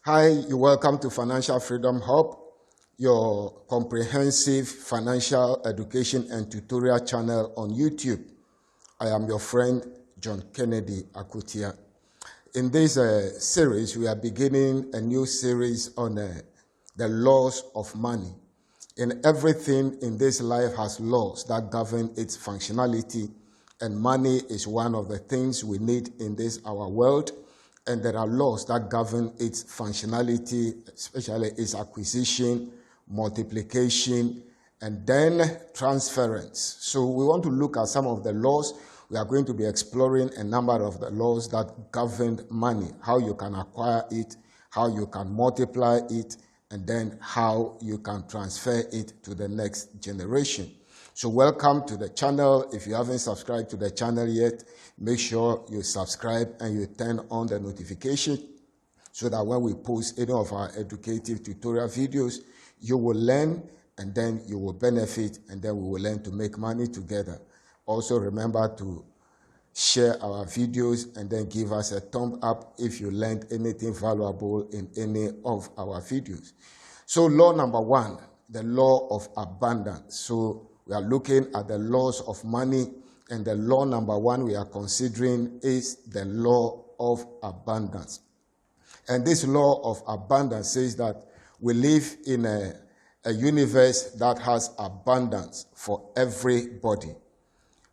Hi, you're welcome to Financial Freedom Hub, your comprehensive financial education and tutorial channel on YouTube. I am your friend, John Kennedy Akutia. In this series, we are beginning a new series on the laws of money. In everything in this life has laws that govern its functionality, and money is one of the things we need in this our world. And there are laws that govern its functionality, especially its acquisition, multiplication, and then transference. So we want to look at some of the laws. We are going to be exploring a number of the laws that govern money, how you can acquire it, how you can multiply it, and then how you can transfer it to the next generation. So welcome to the channel. If you haven't subscribed to the channel yet, make sure you subscribe and you turn on the notification so that when we post any of our educative tutorial videos, you will learn and then you will benefit, and then we will learn to make money together. Also remember to share our videos and then give us a thumb up if you learned anything valuable in any of our videos. So law number one, the law of abundance. So we are looking at the laws of money, and the law number one we are considering is the law of abundance. And this law of abundance says that we live in a universe that has abundance for everybody.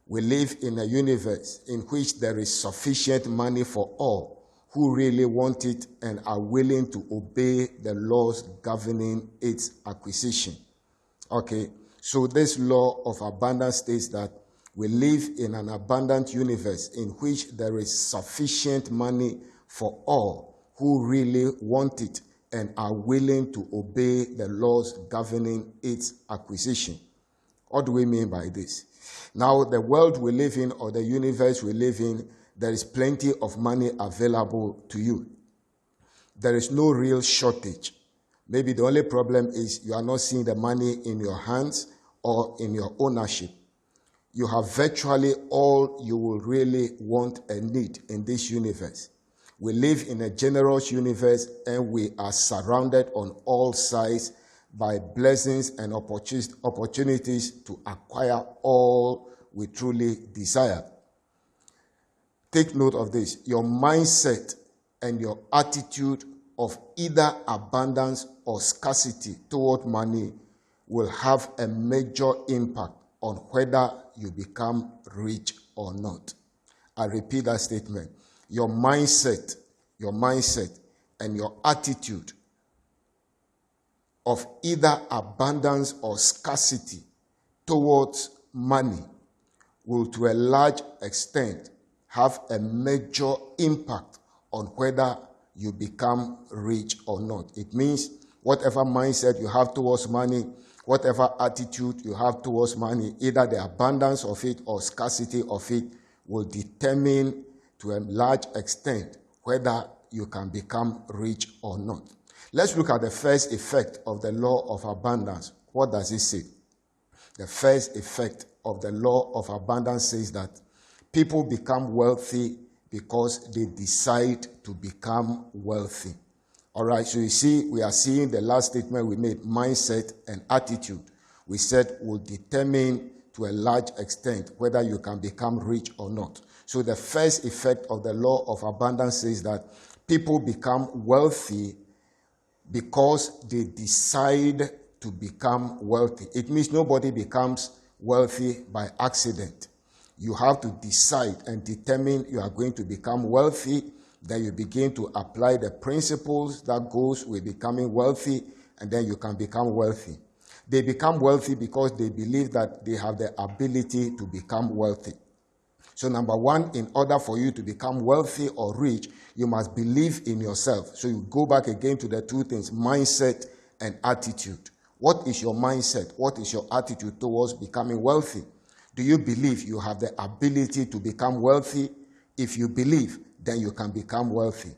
We live in a universe in which there is sufficient money for all who really want it and are willing to obey the laws governing its acquisition. Okay. So this law of abundance states that we live in an abundant universe in which there is sufficient money for all who really want it and are willing to obey the laws governing its acquisition. What do we mean by this? Now, the world we live in, or the universe we live in, there is plenty of money available to you. There is no real shortage. Maybe the only problem is you are not seeing the money in your hands or in your ownership. You have virtually all you will really want and need in this universe. We live in a generous universe, and we are surrounded on all sides by blessings and opportunities to acquire all we truly desire. Take note of this. Your mindset and your attitude of either abundance or scarcity toward money will have a major impact on whether you become rich or not. I repeat that statement. Your mindset and your attitude of either abundance or scarcity towards money will to a large extent have a major impact on whether you become rich or not. It means whatever mindset you have towards money, whatever attitude you have towards money, either the abundance of it or scarcity of it will determine to a large extent whether you can become rich or not. Let's look at the first effect of the law of abundance. What does it say? The first effect of the law of abundance says that people become wealthy because they decide to become wealthy. All right, so you see, we are seeing the last statement we made, mindset and attitude. We said will determine to a large extent whether you can become rich or not. So the first effect of the law of abundance says that people become wealthy because they decide to become wealthy. It means nobody becomes wealthy by accident. You have to decide and determine you are going to become wealthy. Then you begin to apply the principles that goes with becoming wealthy, and then you can become wealthy. They become wealthy because they believe that they have the ability to become wealthy. So number one, in order for you to become wealthy or rich, you must believe in yourself. So you go back again to the two things, mindset and attitude. What is your mindset? What is your attitude towards becoming wealthy? Do you believe you have the ability to become wealthy? If you believe, then you can become wealthy.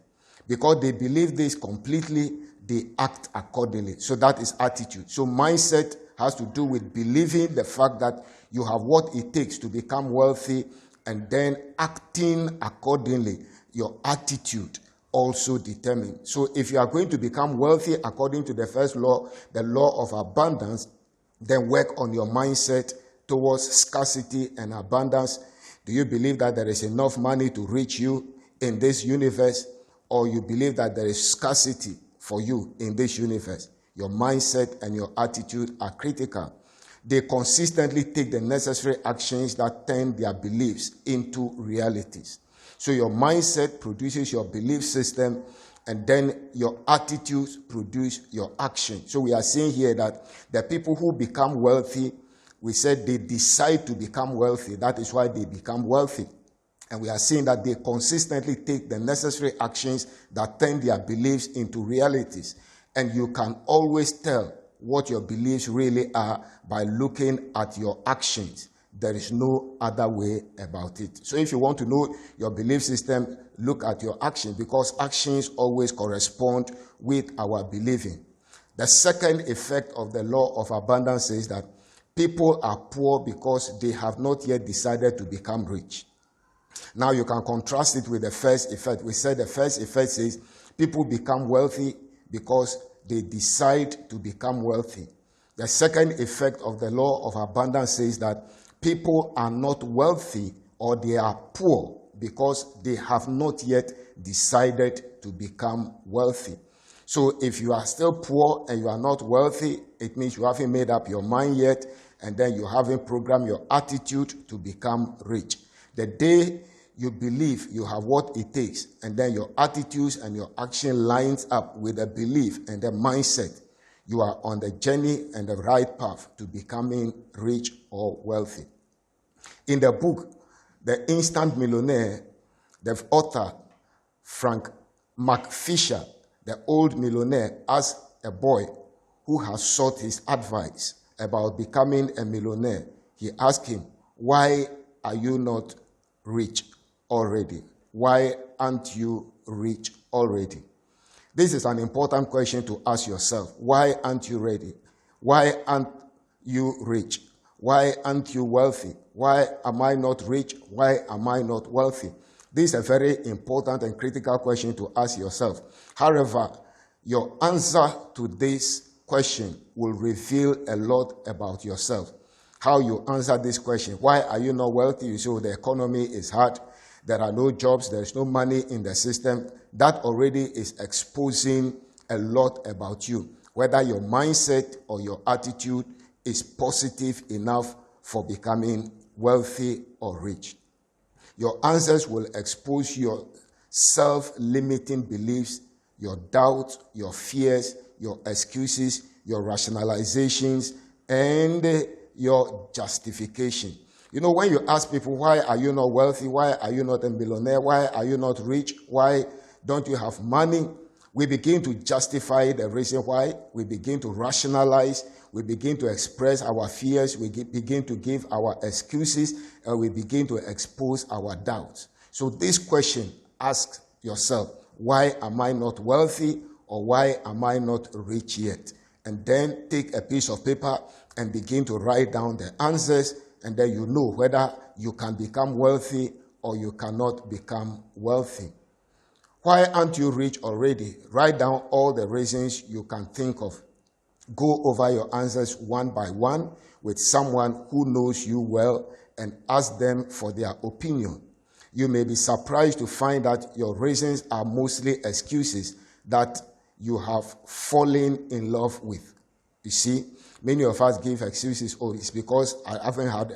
Because they believe this completely, they act accordingly. So that is attitude. So mindset has to do with believing the fact that you have what it takes to become wealthy, and then acting accordingly. Your attitude also determined. So if you are going to become wealthy according to the first law, the law of abundance, then work on your mindset towards scarcity and abundance. Do you believe that there is enough money to reach you in this universe, or you believe that there is scarcity for you in this universe? Your mindset and your attitude are critical. They consistently take the necessary actions that turn their beliefs into realities. So your mindset produces your belief system, and then your attitudes produce your action. So we are seeing here that the people who become wealthy, we said they decide to become wealthy. That is why they become wealthy. And we are seeing that they consistently take the necessary actions that turn their beliefs into realities. And you can always tell what your beliefs really are by looking at your actions. There is no other way about it. So if you want to know your belief system, look at your actions, because actions always correspond with our believing. The second effect of the law of abundance is that people are poor because they have not yet decided to become rich. Now you can contrast it with the first effect. We said the first effect says people become wealthy because they decide to become wealthy. The second effect of the law of abundance says that people are not wealthy, or they are poor because they have not yet decided to become wealthy. So if you are still poor and you are not wealthy, it means you haven't made up your mind yet, and then you haven't programmed your attitude to become rich. The day you believe you have what it takes, and then your attitudes and your action lines up with the belief and the mindset, you are on the journey and the right path to becoming rich or wealthy. In the book, The Instant Millionaire, the author, Frank McFisher, the old millionaire, asked a boy who has sought his advice about becoming a millionaire. He asked him, "Why are you not rich already? Why aren't you rich already?" This is an important question to ask yourself. Why aren't you ready? Why aren't you rich? Why aren't you wealthy? Why am I not rich? Why am I not wealthy? This is a very important and critical question to ask yourself. However, your answer to this question will reveal a lot about yourself. How you answer this question. Why are you not wealthy? You say, "Oh, the economy is hard. There are no jobs. There is no money in the system." That already is exposing a lot about you. Whether your mindset or your attitude is positive enough for becoming wealthy or rich. Your answers will expose your self-limiting beliefs, your doubts, your fears, your excuses, your rationalizations, and your justification. You know, when you ask people, "Why are you not wealthy? Why are you not a millionaire? Why are you not rich? Why don't you have money?" We begin to justify the reason why. We begin to rationalize. We begin to express our fears. We begin to give our excuses. And we begin to expose our doubts. So this question, ask yourself, why am I not wealthy, or why am I not rich yet? And then take a piece of paper and begin to write down the answers, and then you know whether you can become wealthy or you cannot become wealthy. Why aren't you rich already? Write down all the reasons you can think of. Go over your answers one by one with someone who knows you well and ask them for their opinion. You may be surprised to find that your reasons are mostly excuses that you have fallen in love with. You see, many of us give excuses. "Oh, it's because I haven't had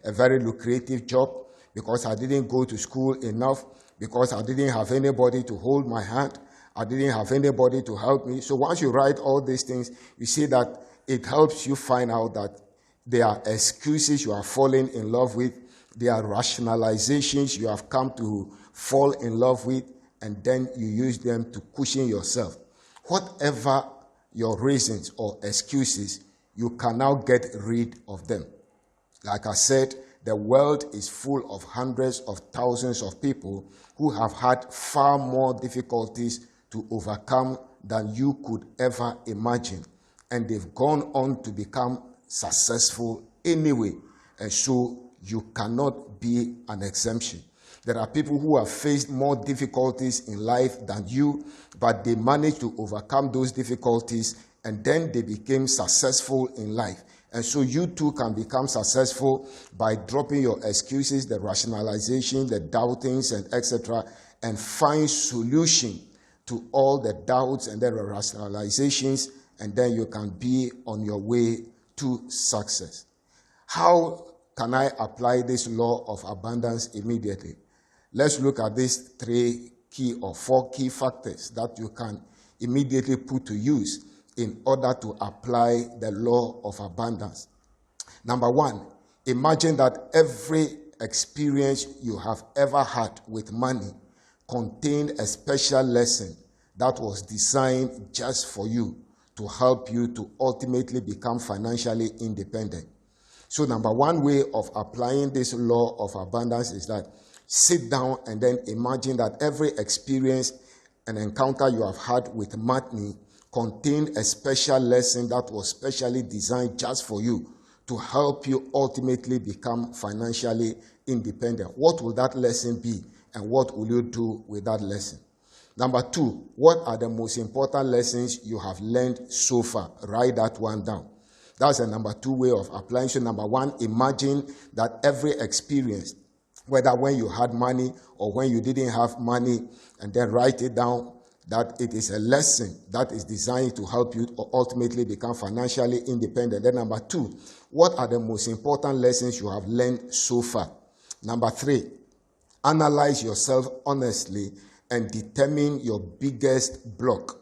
a very lucrative job, because I didn't go to school enough, because I didn't have anybody to hold my hand, I didn't have anybody to help me." So once you write all these things, you see that it helps you find out that there are excuses you are falling in love with, there are rationalizations you have come to fall in love with, and then you use them to cushion yourself. Whatever your reasons or excuses, you can now get rid of them. Like I said, the world is full of hundreds of thousands of people who have had far more difficulties to overcome than you could ever imagine. And they've gone on to become successful anyway. And so you cannot be an exemption. There are people who have faced more difficulties in life than you, but they managed to overcome those difficulties, and then they became successful in life. And so you too can become successful by dropping your excuses, the rationalization, the doubtings, and etc., and find solution to all the doubts and the rationalizations, and then you can be on your way to success. How can I apply this law of abundance immediately? Let's look at these 3 key or 4 key factors that you can immediately put to use in order to apply the law of abundance. Number 1, imagine that every experience you have ever had with money contained a special lesson that was designed just for you to help you to ultimately become financially independent. So number 1 way of applying this law of abundance is that sit down and then imagine that every experience and encounter you have had with money contained a special lesson that was specially designed just for you to help you ultimately become financially independent. What will that lesson be, and what will you do with that lesson? Number 2, what are the most important lessons you have learned so far? Write that one down. That's the number 2 way of applying. So number 1, imagine that every experience, whether when you had money or when you didn't have money, and then write it down, that it is a lesson that is designed to help you ultimately become financially independent. Then number 2, what are the most important lessons you have learned so far? Number 3, analyze yourself honestly and determine your biggest block,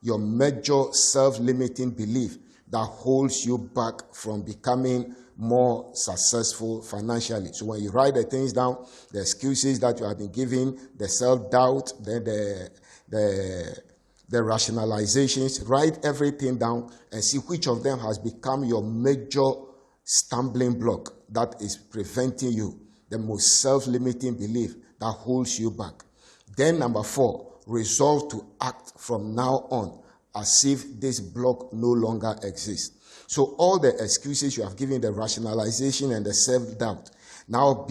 your major self-limiting belief that holds you back from becoming more successful financially. So when you write the things down, the excuses that you have been given, the self-doubt, then the rationalizations, write everything down and see which of them has become your major stumbling block that is preventing you, the most self-limiting belief that holds you back. Then number 4, resolve to act from now on as if this block no longer exists. So all the excuses you have given, the rationalization and the self-doubt, now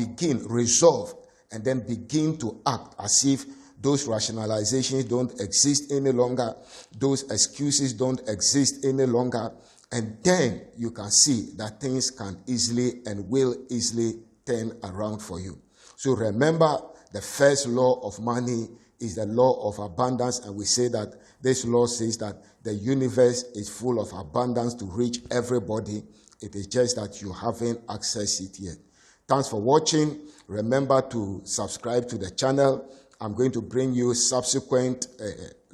resolve, and then begin to act as if those rationalizations don't exist any longer, those excuses don't exist any longer, and then you can see that things can easily and will easily turn around for you. So remember, the first law of money is the law of abundance, and we say that this law says that the universe is full of abundance to reach everybody. It is just that you haven't accessed it yet. Thanks for watching. Remember to subscribe to the channel. I'm going to bring you subsequent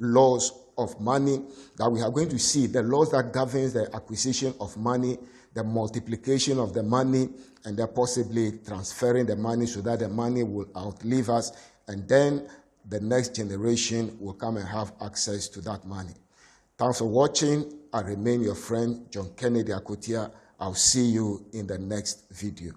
laws of money that we are going to see, the laws that governs the acquisition of money, the multiplication of the money, and then possibly transferring the money so that the money will outlive us, and then the next generation will come and have access to that money. Thanks for watching. I remain your friend, John Kennedy Akotia. I'll see you in the next video.